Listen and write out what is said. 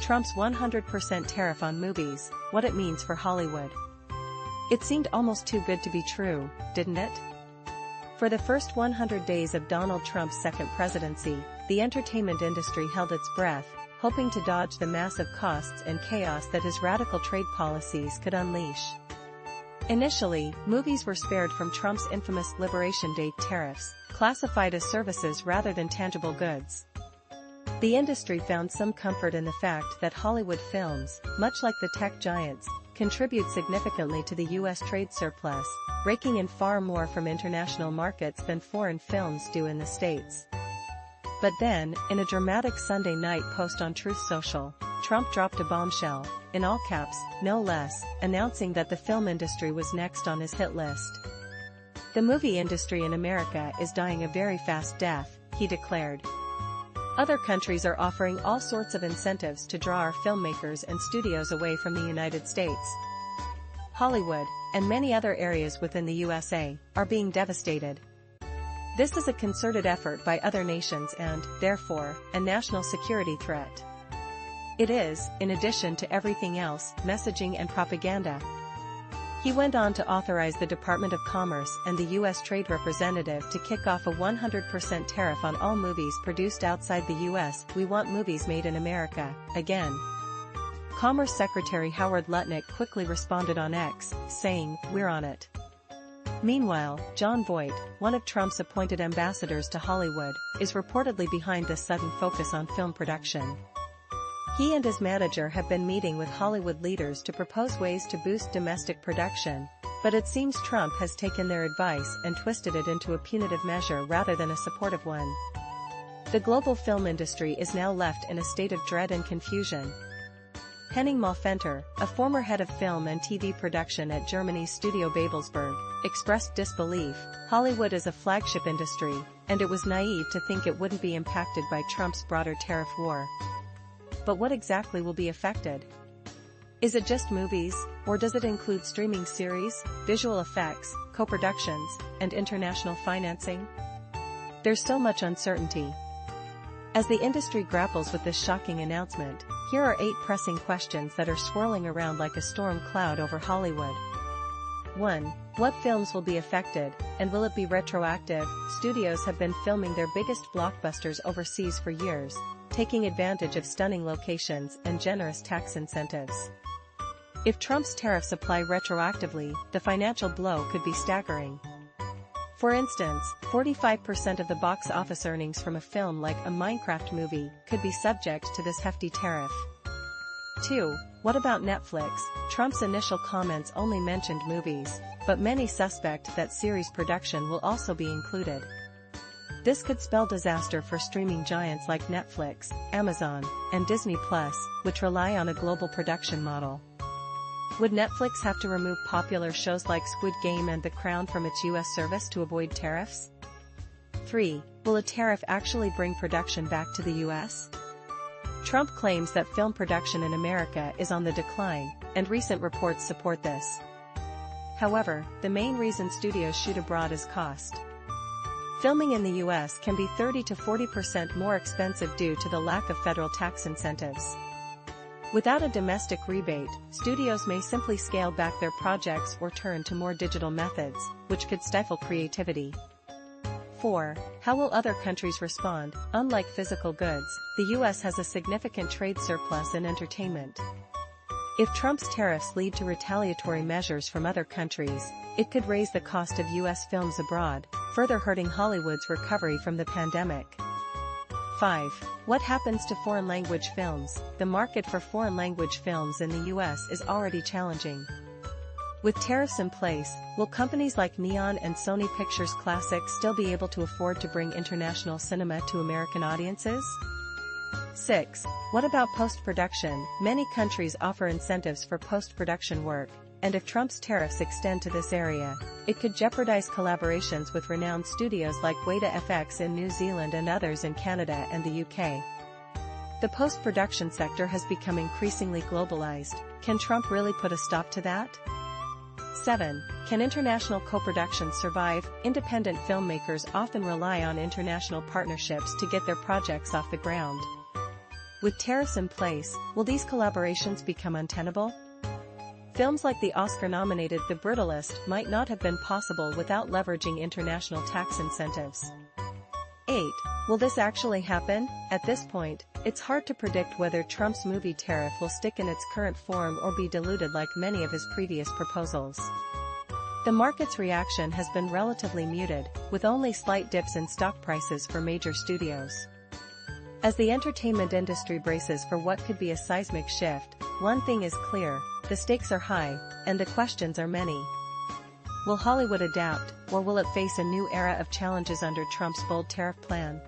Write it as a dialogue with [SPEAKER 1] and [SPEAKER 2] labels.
[SPEAKER 1] Trump's 100% tariff on movies, what it means for Hollywood. It seemed almost too good to be true, didn't it? For the first 100 days of Donald Trump's second presidency, the entertainment industry held its breath, hoping to dodge the massive costs and chaos that his radical trade policies could unleash. Initially, movies were spared from Trump's infamous Liberation Day tariffs, classified as services rather than tangible goods. The industry found some comfort in the fact that Hollywood films, much like the tech giants, contribute significantly to the U.S. trade surplus, raking in far more from international markets than foreign films do in the States. But then, in a dramatic Sunday night post on Truth Social, Trump dropped a bombshell, in all caps, no less, announcing that the film industry was next on his hit list. "The movie industry in America is dying a very fast death," he declared. "Other countries are offering all sorts of incentives to draw our filmmakers and studios away from the United States. Hollywood, and many other areas within the USA, are being devastated. This is a concerted effort by other nations and, therefore, a national security threat. It is, in addition to everything else, messaging and propaganda." He went on to authorize the Department of Commerce and the U.S. Trade Representative to kick off a 100% tariff on all movies produced outside the U.S. "We want movies made in America, again." Commerce Secretary Howard Lutnick quickly responded on X, saying, "We're on it." Meanwhile, Jon Voight, one of Trump's appointed ambassadors to Hollywood, is reportedly behind this sudden focus on film production. He and his manager have been meeting with Hollywood leaders to propose ways to boost domestic production, but it seems Trump has taken their advice and twisted it into a punitive measure rather than a supportive one. The global film industry is now left in a state of dread and confusion. Henning Malfenter, a former head of film and TV production at Germany's Studio Babelsberg, expressed disbelief. "Hollywood is a flagship industry, and it was naive to think it wouldn't be impacted by Trump's broader tariff war." But what exactly will be affected? Is it just movies, or does it include streaming series, visual effects, co-productions, and international financing? There's so much uncertainty. As the industry grapples with this shocking announcement, here are 8 pressing questions that are swirling around like a storm cloud over Hollywood. 1. What films will be affected, and will it be retroactive? Studios have been filming their biggest blockbusters overseas for years, taking advantage of stunning locations and generous tax incentives. If Trump's tariffs apply retroactively, the financial blow could be staggering. For instance, 45% of the box office earnings from a film like a Minecraft movie could be subject to this hefty tariff. 2. What about Netflix? Trump's initial comments only mentioned movies, but many suspect that series production will also be included. This could spell disaster for streaming giants like Netflix, Amazon, and Disney+, which rely on a global production model. Would Netflix have to remove popular shows like Squid Game and The Crown from its U.S. service to avoid tariffs? 3. Will a tariff actually bring production back to the U.S.? Trump claims that film production in America is on the decline, and recent reports support this. However, the main reason studios shoot abroad is cost. Filming in the U.S. can be 30 to 40% more expensive due to the lack of federal tax incentives. Without a domestic rebate, studios may simply scale back their projects or turn to more digital methods, which could stifle creativity. 4. How will other countries respond? Unlike physical goods, the U.S. has a significant trade surplus in entertainment. If Trump's tariffs lead to retaliatory measures from other countries, it could raise the cost of U.S. films abroad, further hurting Hollywood's recovery from the pandemic. 5. What happens to foreign language films? The market for foreign language films in the U.S. is already challenging. With tariffs in place, will companies like Neon and Sony Pictures Classics still be able to afford to bring international cinema to American audiences? 6. What about post-production? Many countries offer incentives for post-production work, and if Trump's tariffs extend to this area, it could jeopardize collaborations with renowned studios like Weta FX in New Zealand and others in Canada and the UK. The post-production sector has become increasingly globalized. Can Trump really put a stop to that? 7. Can international co-productions survive? Independent filmmakers often rely on international partnerships to get their projects off the ground. With tariffs in place, will these collaborations become untenable? Films like the Oscar-nominated The Brutalist might not have been possible without leveraging international tax incentives. 8. Will this actually happen? At this point, it's hard to predict whether Trump's movie tariff will stick in its current form or be diluted like many of his previous proposals. The market's reaction has been relatively muted, with only slight dips in stock prices for major studios. As the entertainment industry braces for what could be a seismic shift, one thing is clear: the stakes are high, and the questions are many. Will Hollywood adapt, or will it face a new era of challenges under Trump's bold tariff plan?